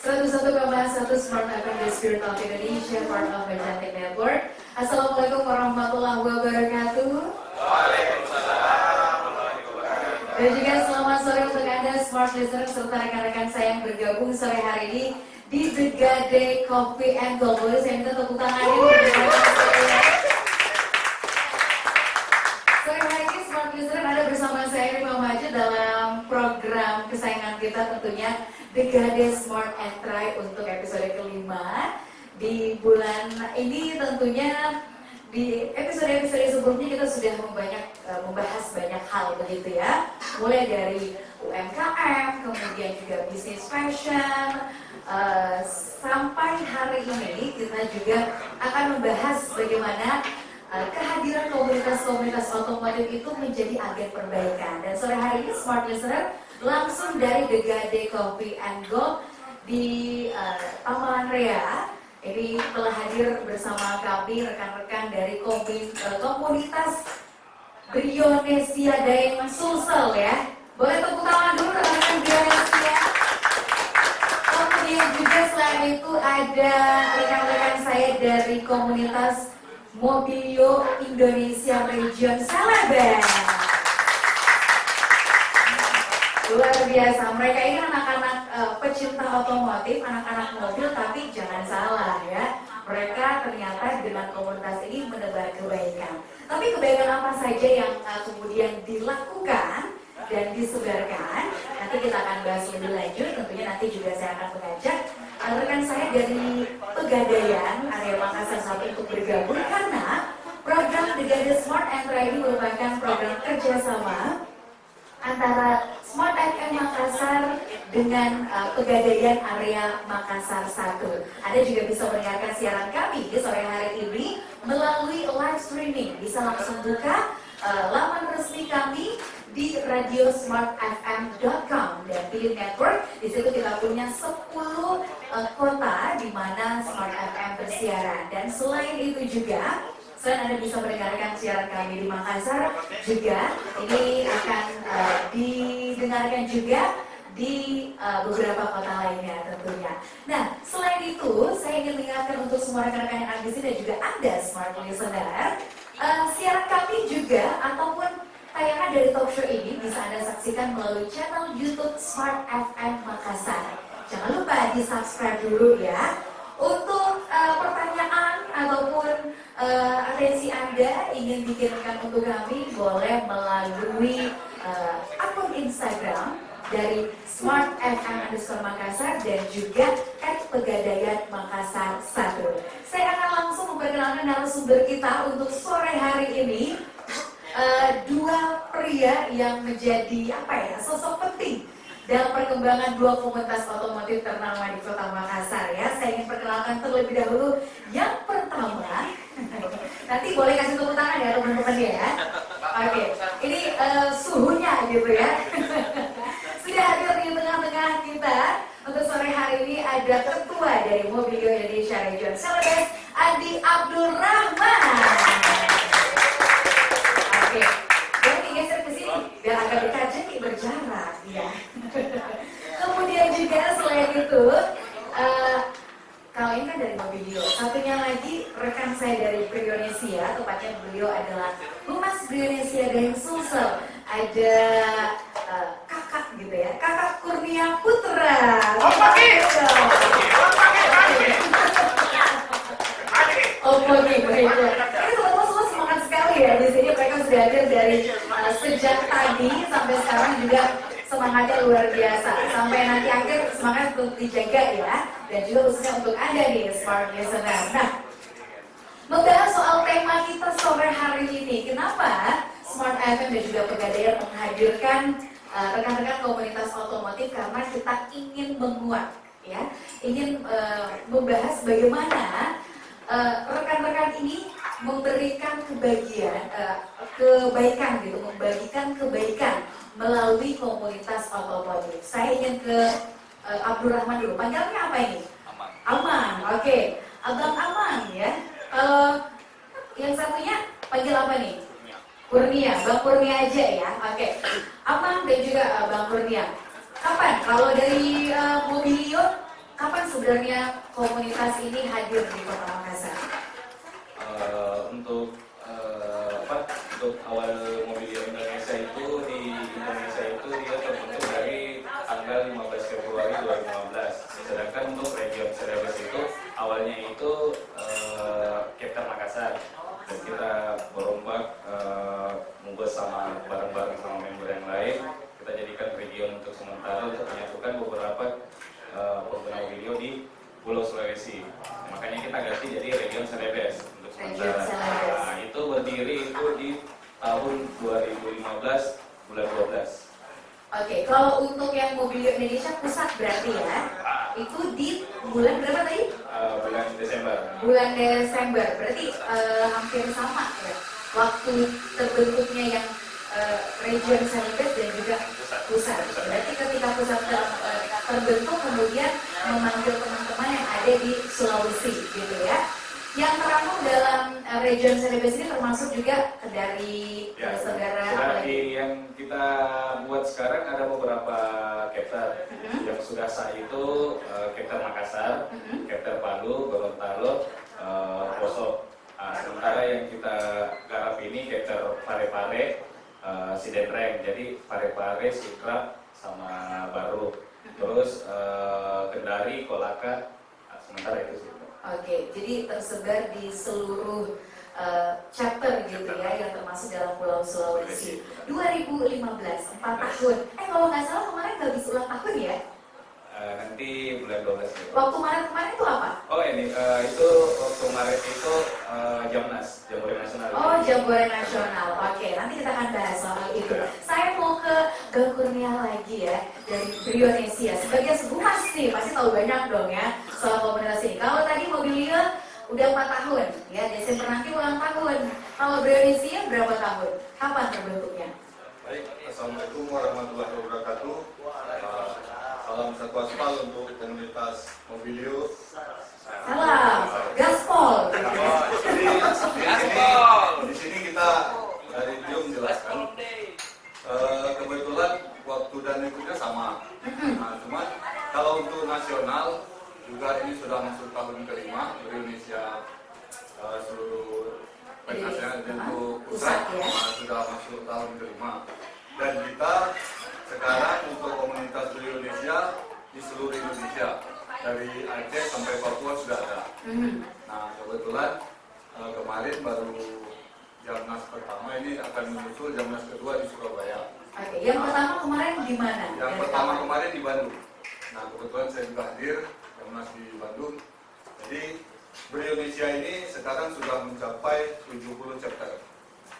101,1 Smart FM The Spirit of Indonesia, part of Majestic Network. Assalamualaikum warahmatullahi wabarakatuh. Waalaikumsalam warahmatullahi wabarakatuh. Dan juga selamat sore untuk Anda Smart Listener serta rekan-rekan saya yang bergabung sore hari ini di The Gade Coffee and Gold. Boleh saya minta tepuk tangannya untuk saya. Sore hari ini Smart Listener ada bersama saya Rima Majid dalam program kesayangan kita tentunya The Gade Smart and Try untuk episode kelima. Di bulan ini tentunya di episode-episode sebelumnya kita sudah membahas banyak hal begitu ya. Mulai dari UMKM, kemudian juga bisnis fashion, sampai hari ini kita juga akan membahas bagaimana kehadiran komunitas-komunitas otomotif itu menjadi agen perbaikan. Dan sore hari ini Smart Listener langsung dari The Gade Coffee and Gold di Taman Rea ini telah hadir bersama kami rekan-rekan dari komunitas Brionesia Daeng Sulsel ya. Boleh tepuk tangan dulu rekan-rekan Brionesia. Kemudian juga selain itu ada rekan-rekan saya dari komunitas Mobilio Indonesia Region Celebes. Luar biasa, mereka ini anak-anak pecinta otomotif, anak-anak mobil, tapi jangan salah ya, mereka ternyata dengan komunitas ini menebar kebaikan. Tapi kebaikan apa saja yang kemudian dilakukan dan disebarkan, nanti kita akan bahas lebih lanjut. Tentunya nanti juga saya akan mengajak rekan saya dari Pegadaian area Makassar 1 untuk bergabung, karena program The Gade Smart and Try ini merupakan program kerjasama antara Smart FM Makassar dengan Pegadaian area Makassar 1. Anda juga bisa mendengarkan siaran kami di sore hari ini melalui live streaming. Bisa langsung buka laman resmi kami di radiosmartfm.com dan pilih network. Di situ kita punya 10 kota di mana Smart FM bersiaran. Dan selain itu juga, selain Anda bisa mendengarkan siaran kami di Makassar, juga ini akan didengarkan juga di beberapa kota lainnya tentunya. Nah, selain itu, saya ingin mengingatkan untuk semua rekan-rekan yang ada di sini dan juga Anda Smart Listener, siaran kami juga ataupun tayangan dari talk show ini bisa Anda saksikan melalui channel YouTube Smart FM Makassar. Jangan lupa di-subscribe dulu ya. Untuk pertanyaan ataupun atensi Anda ingin dikirimkan untuk kami, boleh melalui akun Instagram dari Smart FM_Makassar dan juga @Pegadaian Makassar 1. Saya akan langsung memperkenalkan narasumber kita untuk sore hari ini. Dua pria yang menjadi sosok penting dalam perkembangan dua komunitas otomotif ternama di Kota Makassar ya. Saya ingin perkenalkan terlebih dahulu yang pertama. Nanti boleh kasih tepuk tangan ya teman-teman ya. Oke, ini suhunya gitu ya. Sudah hadir di tengah-tengah kita untuk sore hari ini ada ketua dari Mobilio Indonesia Region Celebes, Andi Abdul Rahman. Oke, boleh digeser ke sini biar agak dekat jadi berjarak ya. Kemudian juga selain itu, kalau ini kan dari Mobilio, satunya lagi rekan saya dari Brionesia, tepatnya beliau adalah Humas Brionesia Daeng Sulsel. Ada kakak gitu ya, Kakak Kurnia Putra. Oh pagi. Oh pagi, baik. Ini teman-teman semua semangat sekali ya di sini. Mereka sudah hadir dari sejak tadi sampai sekarang juga semangatnya luar biasa. Sampai nanti akhir semangat untuk dijaga ya. Dan juga khususnya untuk Anda nih Smart Listener. Nah, membahas soal tema kita sore hari ini, kenapa Smart FM dan juga Pegadaian menghadirkan rekan-rekan komunitas otomotif, karena kita ingin menguat ya, ingin membahas bagaimana rekan-rekan ini memberikan kebaikan gitu, membagikan kebaikan melalui komunitas otomotif. Saya ingin ke Abdul Rahman dulu. Panggilnya apa ini? Aman. Oke. Abang Aman ya. Yang satunya panggil apa nih? Kurnia. Bang Kurnia aja ya. Oke. Aman dan juga Bang Kurnia. Kapan? Kalau dari Mobilio kapan sebenarnya komunitas ini hadir di Kota Makassar? Untuk untuk awal Mobilio Indonesia itu di Indonesia itu dia terbentuk dari tanggal 15 Februari 2015. Sedangkan untuk region Celebes itu awalnya itu Chapter Makassar. Dan kita berombak mubes sama bareng-bareng sama member yang lain. Kita jadikan region untuk sementara untuk menyatukan beberapa pengguna Mobilio di Pulau Sulawesi. Makanya kita ganti jadi region Celebes untuk sementara. Nah, itu berdiri itu di tahun 2015 bulan 12. Oke, kalau untuk yang Mobilio Indonesia pusat berarti ya, itu di bulan berapa tadi? Bulan Desember. Bulan Desember, berarti hampir sama ya. Waktu terbentuknya yang region Celebes dan juga pusat. Berarti ketika pusat terbentuk kemudian memanggil teman-teman yang ada di Sulawesi gitu ya. Yang terangkum dalam region Celebes ini termasuk juga dari saudara yang kita buat sekarang ada beberapa chapter. Yang sudah sah itu chapter Makassar, chapter Palu, Gorontalo, Poso. Sementara yang kita garap ini chapter Parepare, Sidenreng. Jadi Parepare, Sutra, sama Baru. Terus Kendari, Kolaka. Sementara itu sih. Oke, jadi tersebar di seluruh chapter gitu ya, yang termasuk dalam Pulau Sulawesi. 2015, 4 tahun. Kalau nggak salah kemarin nggak bisa ulang tahun ya? Nanti bulan 12 ya. Waktu kemarin itu apa? Oh ini, itu waktu Maret itu Jamnas, Jambore Nasional. Oh, Jambore Nasional. Oke, nanti kita akan bahas soal itu. Saya mau ke Bang Kurnia lagi ya, dari Brionesia. Sebagai sebuah pasti tahu banyak dong ya soal komunitas ini. Kalau tadi Mobilio udah 4 tahun, ya Desember nanti ulang tahun. Kalau Brionesia berapa tahun? Kapan terbentuknya? Baik, Assalamualaikum warahmatullahi wabarakatuh. Salam satu aspal untuk komunitas Mobilio. Salam, gaspol. Di sini kita dari Bio menjelaskan. Kebetulan waktu dan ikutnya sama. Nah, cuman kalau untuk nasional juga ini sudah masuk tahun kelima Indonesia seluruh penasihat untuk pusat sudah masuk tahun kelima. Dan kita sekarang untuk komunitas di Indonesia di seluruh Indonesia dari Aceh sampai Papua sudah ada. Nah kebetulan kemarin baru Jamnas pertama ini akan menyusul Jamnas kedua di Surabaya. Oke, yang pertama kemarin di mana? Yang pertama kemarin di Bandung. Nah kebetulan saya juga hadir Jamnas di Bandung. Jadi Indonesia ini sekarang sudah mencapai 70 chapter.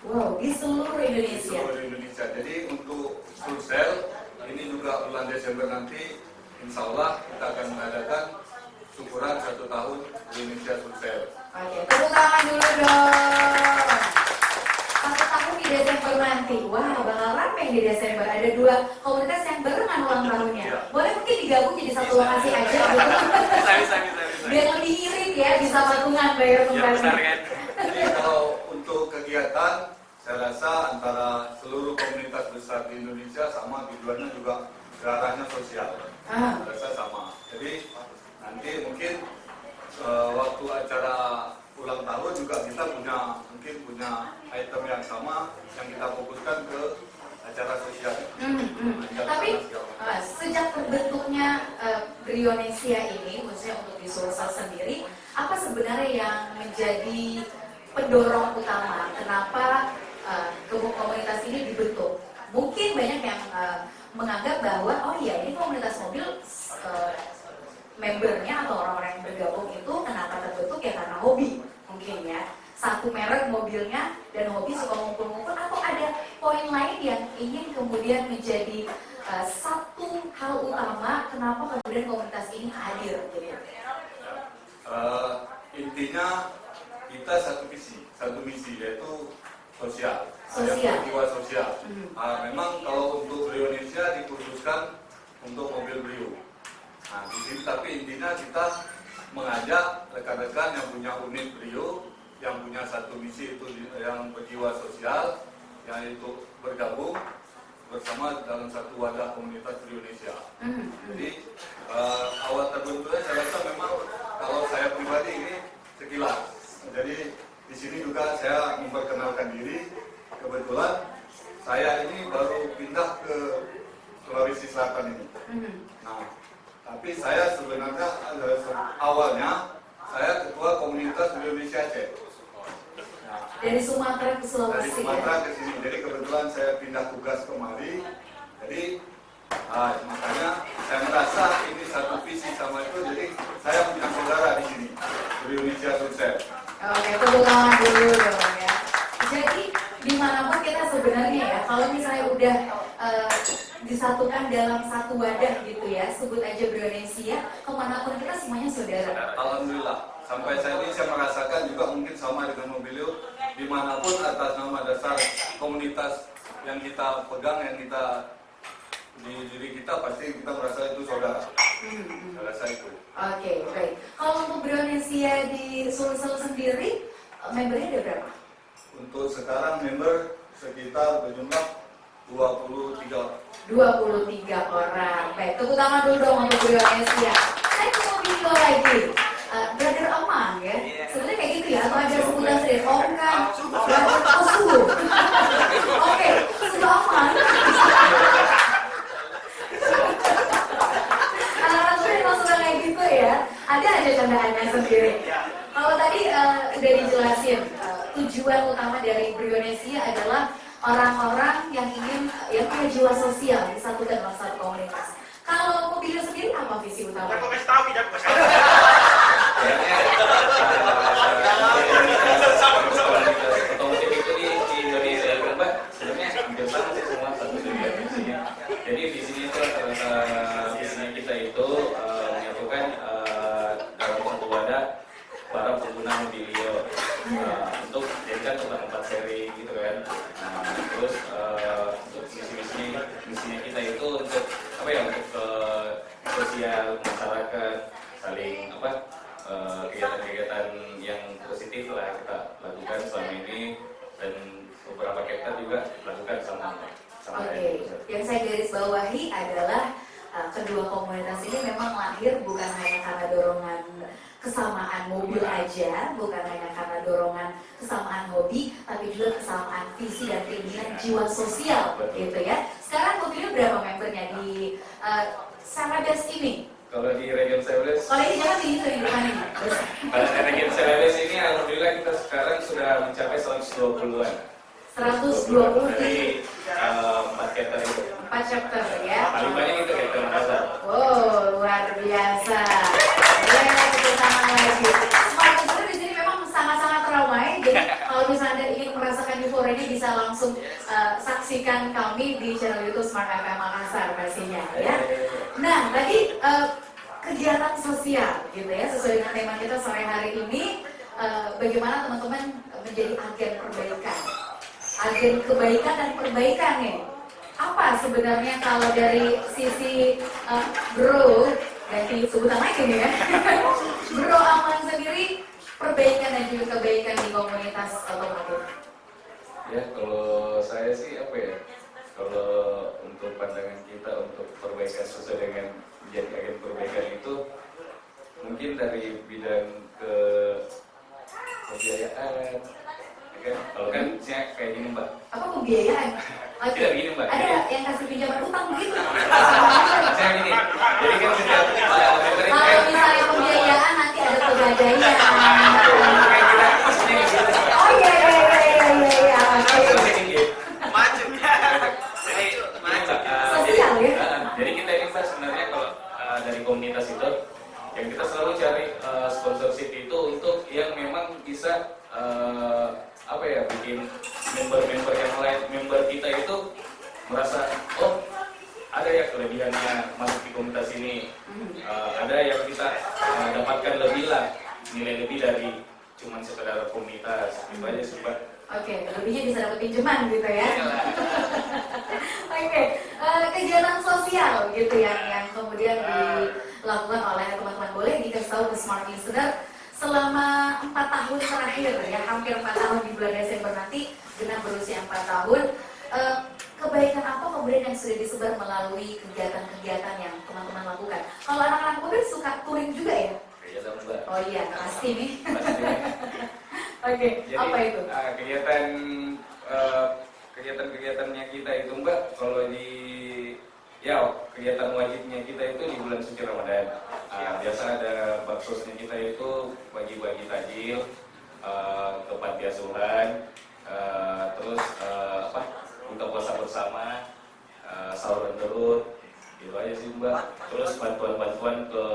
Wow, di seluruh Indonesia. Di seluruh Indonesia. Jadi untuk Sulsel ini juga bulan Desember nanti, insya Allah kita akan mengadakan syukuran 1 tahun Indonesia Sulsel. Oke, tepuk tangan dulu dong. 1 tahun di Desember nanti. Wah, bakal rame di Desember. Ada 2 komunitas yang barengan ulang tahunnya. Boleh mungkin digabung jadi satu lokasi aja gitu. Bisa. Biar lebih irit ya, bisa patungan bayar kembali. Jadi kalau untuk kegiatan, saya rasa antara seluruh komunitas besar di Indonesia sama tujuannya juga ke arahnya sosial. Saya rasa sama. Jadi nanti mungkin waktu acara ulang tahun juga kita punya item yang sama yang kita fokuskan ke acara sosial. Tapi sejak terbentuknya Brionesia ini, khususnya untuk di Sulsel sendiri, apa sebenarnya yang menjadi pendorong utama kenapa komunitas ini dibentuk? Mungkin banyak yang menganggap bahwa oh iya ini komunitas mobil membernya atau orang-orang yang bergabung itu kenapa terbentuk ya karena hobi mungkin ya, satu merek mobilnya dan hobi suka ngumpul-ngumpul, atau ada poin lain yang ingin kemudian menjadi satu hal utama kenapa kemudian komunitas ini hadir gitu. Intinya kita satu misi yaitu sosial. Sosial. Jiwa sosial. Memang kalau untuk Indonesia dikhususkan untuk mobil Brio. Nah, di sini tapi intinya kita mengajak rekan-rekan yang punya unit Brio, yang punya satu misi itu yang berjiwa sosial, yaitu bergabung bersama dalam satu wadah komunitas di Indonesia. Jadi awal terbentuknya saya rasa memang kalau saya pribadi ini sekilas. Jadi di sini juga saya memperkenalkan diri. Kebetulan saya ini baru pindah ke Sulawesi Selatan ini. Nah, tapi saya sebenarnya awalnya saya ketua komunitas Indonesia Aceh. Dari Sumatera ke Dari Sulawesi. Sumatera ke sini. Jadi kebetulan saya pindah tugas kemari. Jadi makanya saya merasa ini satu visi sama itu. Jadi saya punya saudara di sini di Indonesia Sukses. Oke, tepuk tangan dulu dong ya. Jadi dimanapun kita sebenarnya ya, kalau misalnya udah disatukan dalam satu wadah gitu ya, sebut aja Brionesia, kemanapun kita semuanya saudara. Alhamdulillah. Sampai saat ini saya merasakan juga mungkin sama dengan Mobilio, dimanapun atas nama dasar komunitas yang kita pegang, yang kita di diri kita, pasti kita merasa itu saudara. Saya rasa itu. Oke, baik. Kalau untuk Brionesia di Sulsel sendiri, membernya ada berapa? Untuk sekarang member sekitar berjumlah 23 orang. 23 orang. Baik, tepuk tangan dulu dong untuk Brionesia. Saya mau video lagi. Brother Amang ya. Sebenarnya kayak gitu ya, atau ada sebutan sendiri. Oh bukan. Brother Osu. Oke, sudah Amang. Anak-anak tuh emang suka kayak gitu ya. Ada aja candaannya sendiri. Kalau tadi udah dijelasin, tujuan utama dari Brionesia adalah orang-orang yang ingin yang punya jiwa sosial disatukan dalam satu komunitas. Kalau Mobilio sendiri apa visi utama? Otomotif itu di Indonesia itu Mbak, sebenarnya hampir sama sih semua satu tujuan visinya. Jadi di sini itu visinya kita itu menyatukan dalam satu wadah para pengguna Mobilio untuk jadikan tempat-tempat seri gitu kan. Nah, terus untuk misinya kita itu untuk apa ya, untuk sosial masyarakat, saling kegiatan-kegiatan yang positif lah kita lakukan selama ini, dan beberapa kita juga lakukan sama Oke, yang saya garis bawahi adalah kedua komunitas ini memang lahir bukan hanya karena dorongan kesamaan mobil aja, bukan hanya karena dorongan kesamaan hobi, tapi juga kesamaan visi dan keinginan jiwa sosial, gitu ya. Sekarang Mobilio berapa membernya di Sarabes ini? Kalau di Region Sebelas, Kalau ini jangan begitu yang depan ini. kalau di Region Sebelas ini alhamdulillah kita sekarang sudah mencapai 120-an. 120 dari 4 chapter itu. 4 chapter ya. Paling banyak itu chapter Makassar. Oh, luar biasa. Ya, kita tangan lagi. Smart Consumer di sini memang sangat-sangat ramai. Jadi kalau misalnya Anda ingin merasakan euforia ini, bisa langsung saksikan kami di channel YouTube Smart FM Makassar pastinya ya. Nah, tadi kegiatan sosial gitu ya, sesuai dengan tema kita sore hari ini, bagaimana teman-teman menjadi agen perbaikan, agen kebaikan dan perbaikan nih. Apa sebenarnya kalau dari sisi Bro, ganti sebutan lagi nih ya, Bro Aman sendiri, perbaikan dan juga kebaikan di komunitas otomotif? Ya, kalau saya sih apa ya, kalau untuk pandangan kita untuk perbaikan sesuai dengan menjadi agen perbaikan itu mungkin dari bidang pembiayaan, ya kan? Kalau kan saya kayak gini Mbak. Apa pembiayaan? Oke. Tidak gini Mbak. Ada yang kasih pinjaman utang begitu? Saya gini, jadi kan setiap Kalau misalnya pembiayaan nanti ada pegadaian. Oh iya. Sosial ya. Jadi kita ini Mbak sebenarnya kalau dari komunitas itu yang kita selalu cari sponsorship itu untuk yang memang bisa apa ya, bikin member-member yang lain, member kita itu merasa oh ada ya kelebihannya masuk di komunitas ini, ada yang kita dapatkan lebih lah, nilai lebih dari cuman sekedar komunitas itu aja sih Mbak. Oke, lebihnya bisa dapat pinjaman gitu ya. Oke, kegiatan sosial gitu yang kemudian dilakukan oleh teman-teman, boleh dikasih tahu ke Smart Listener selama 4 tahun terakhir ya, hampir 4 tahun di bulan Desember nanti, genap berusia 4 tahun. Kebaikan apa kemudian yang Pasti nih. Pasti. Oke, Jadi apa itu? kegiatan-kegiatannya kita itu Mbak, kalau di kegiatan wajibnya kita itu di bulan suci Ramadan. Biasa ada baksosnya kita itu bagi-bagi takjil ke panti asuhan, terus buka puasa bersama, sahur on the road, gitu aja sih Mbak. Terus bantuan-bantuan ke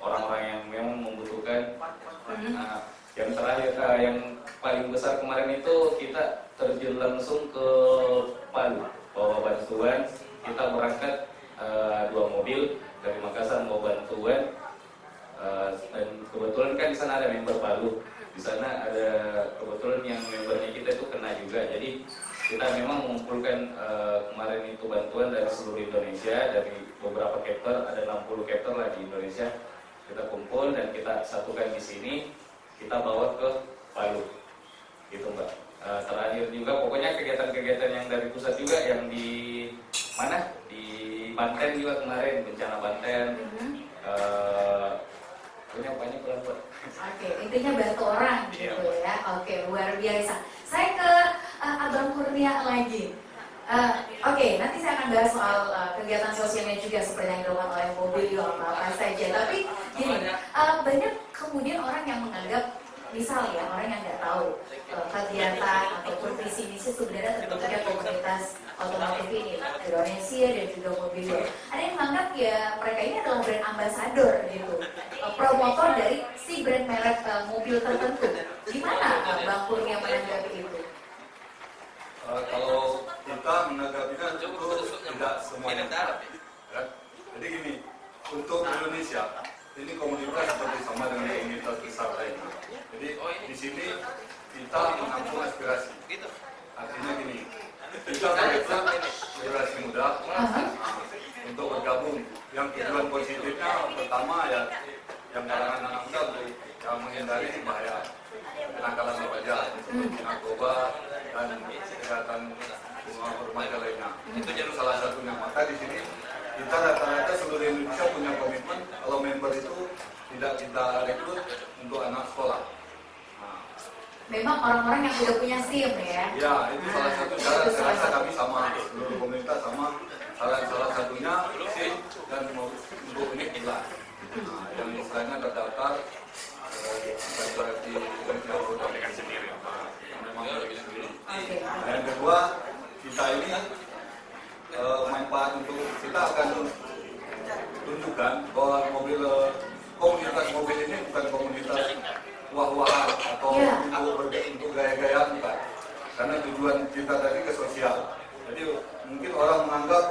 orang-orang yang memang membutuhkan. Yang terakhir, yang paling besar kemarin itu kita terjun langsung ke Palu, bawa bantuan. Kita berangkat 2 mobil dari Makassar bawa bantuan, dan kebetulan kan di sana ada member Palu. Di sana ada kebetulan yang membernya kita itu kena juga. Jadi kita memang mengumpulkan kemarin itu bantuan dari seluruh Indonesia, dari beberapa chapter, ada 60 chapter lah di Indonesia. Kita kumpul dan kita satukan di sini, kita bawa ke Palu, gitu Mbak. Terakhir juga pokoknya kegiatan-kegiatan yang dari pusat juga, yang di mana, di Banten juga kemarin, bencana Banten. Punya banyak lah Mbak. Oke, intinya bantu orang gitu ya. Oke, luar biasa. Saya ke Abang Kurnia lagi. Oke, nanti saya akan bahas soal kegiatan sosialnya juga seperti yang dilakukan oleh Mobilio apa saja. Tapi gini, banyak kemudian orang yang menganggap, misal ya, orang yang nggak tahu kegiatan ataupun visi misi sebenarnya terbentuknya komunitas otomotif ini, Indonesia dan juga Mobilio. Ada yang menganggap ya mereka ini adalah brand ambassador gitu, promotor dari si brand merek mobil tertentu. Gimana Bang Kurnia menanggapi itu? Kalau kita menanggapinya itu tidak semuanya. Ya. Jadi gini, untuk Indonesia ini komunitas seperti sama dengan komunitas besar lainnya. Jadi di sini kita menampung aspirasi. Artinya gini, kita mengajak generasi muda untuk bergabung. Yang tujuan positifnya pertama ya, yang kalangan anak muda untuk menghindari bahaya kenakalan remaja seperti narkoba dan kejahatan remaja lainnya. Itu jadi salah satunya. Maka di sini kita rata-rata seluruh Indonesia punya komitmen kalau member itu tidak kita rekrut untuk anak sekolah. Memang orang-orang yang sudah punya SIM ya? Ya, itu salah satu cara. Saya rasa kami sama, seluruh komunitas sama. Salah satunya SIM dan untuk unik pula. Yang istilahnya terdaftar berarti dengan sendiri. Memang lebih sendiri. Yang kedua, kita ini manfaat untuk kita akan tunjukkan bahwa komunitas mobil ini bukan komunitas wah-wahan atau untuk gaya-gayaan, bukan. Karena tujuan kita tadi ke sosial. Jadi mungkin orang menganggap